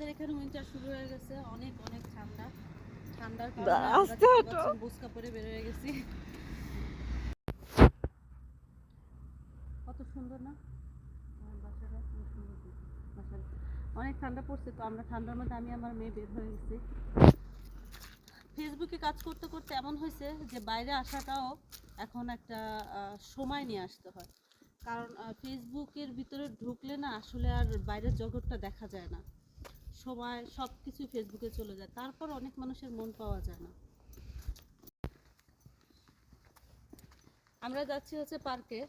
আমাদের এখানে উইন্টার শুরু হয়ে গেছে, অনেক অনেক ঠান্ডা। ঠান্ডার কারণে আমরা দেখতে পাচ্ছেন বোরকা পরে বের হয়ে গেছি। কত সুন্দর না বাসাটা, অনেক ঠান্ডা পড়ছে, তো আমরা ঠান্ডার মধ্যে আমি আমার মেয়ে বের হয়ে গেছি। ফেসবুকে কাজ করতে করতে এমন হয়েছে যে বাইরে আসাটাও এখন একটা সময় নিয়ে আসতে হয়, কারণ ফেসবুকের ভিতরে ঢুকলে না আসলে আর বাইরের জগৎটা দেখা যায় না, সময় সব কিছু ফেসবুকে চলে যায়, তারপর অনেক মানুষের মন পাওয়া যায় না। আমরা যাচ্ছি হচ্ছে পার্কে।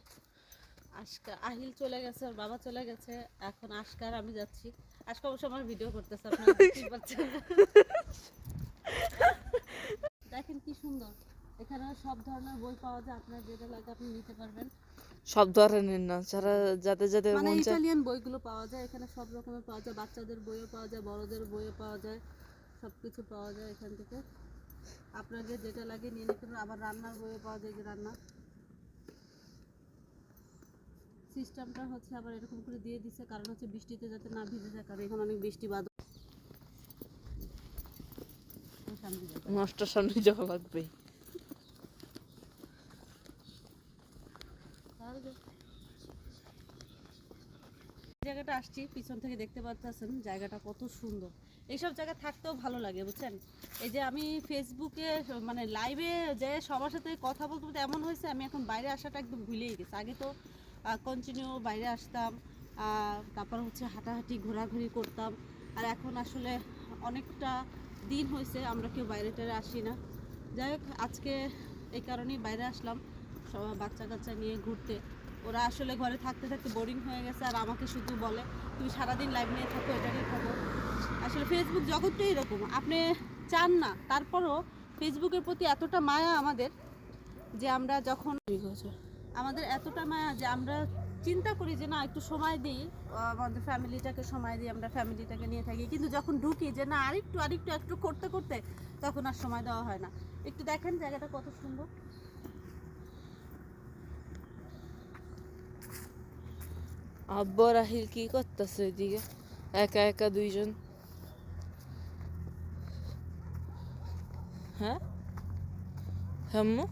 আজকা আহিল চলে গেছে, ওর বাবা চলে গেছে, এখন আজকার আমি যাচ্ছি। আজকে অবশ্য আমার ভিডিও করতেছে, আপনারা দেখতেই পাচ্ছেন। দেখেন কি সুন্দর, এখানে সব ধরনের বই পাওয়া যায়, আপনার যেটা লাগে আপনি নিতে পারবেন। সব ধরনের না, যারা যাদের যাদের মানে মন চায় ইটালিয়ান বইগুলো পাওয়া যায় এখানে, সব রকমের পাওয়া যায়, বাচ্চাদের বইও পাওয়া যায়, বড়দের বইও পাওয়া যায়, সব কিছু পাওয়া যায় এখান থেকে। আপনাদের যেটা লাগে নিয়ে নিতে পারেন। আবার রান্নার বইও পাওয়া যায়, যে রান্না সিস্টেমটা হচ্ছে আবার এরকম করে দিয়ে দিছে, কারণ হচ্ছে বৃষ্টিতে যাতে না ভিজে যায়, কারণ এখন অনেক বৃষ্টি বাদল। নষ্ট সামনে যাওয়া লাগবে। জায়গাটা আসছি, পিছন থেকে দেখতে পাচ্ছেন জায়গাটা কত সুন্দর। এইসব জায়গা থাকতেও ভালো লাগে বুঝছেন। এই যে আমি ফেসবুকে মানে লাইভে যে সবার সাথে কথা বলতে বলতে এমন হয়েছে, আমি এখন বাইরে আসাটা একদম ভুলেই গেছি। আগে তো কন্টিনিউ বাইরে আসতাম, তারপর হচ্ছে হাঁটাহাঁটি ঘোরাঘুরি করতাম, আর এখন আসলে অনেকটা দিন হয়েছে আমরা কেউ বাইরে টাইরে আসি না। যাই হোক, আজকে এই কারণেই বাইরে আসলাম সব বাচ্চা কাচ্চা নিয়ে ঘুরতে। ওরা আসলে ঘরে থাকতে থাকতে বোরিং হয়ে গেছে, আর আমাকে শুধু বলে তুমি সারাদিন লাইভ নিয়ে থাকো, এটা নিয়ে থাকো। আসলে ফেসবুক জগৎটাই এরকম, আপনি চান না, তারপরও ফেসবুকের প্রতি এতটা মায়া আমাদের, যে আমরা যখন আমাদের এতটা মায়া যে আমরা চিন্তা করি যে না একটু সময় দিই, আমাদের ফ্যামিলিটাকে সময় দিই, আমরা ফ্যামিলিটাকে নিয়ে থাকি, কিন্তু যখন ঢুকি যে না আরেকটু আরেকটু একটু করতে করতে তখন আর সময় দেওয়া হয় না। একটু দেখেন জায়গাটা কত সুন্দর। আব্বা রাহিল কি করতেছে এদিকে একা একা দুইজন? হ্যাঁ, আম্মু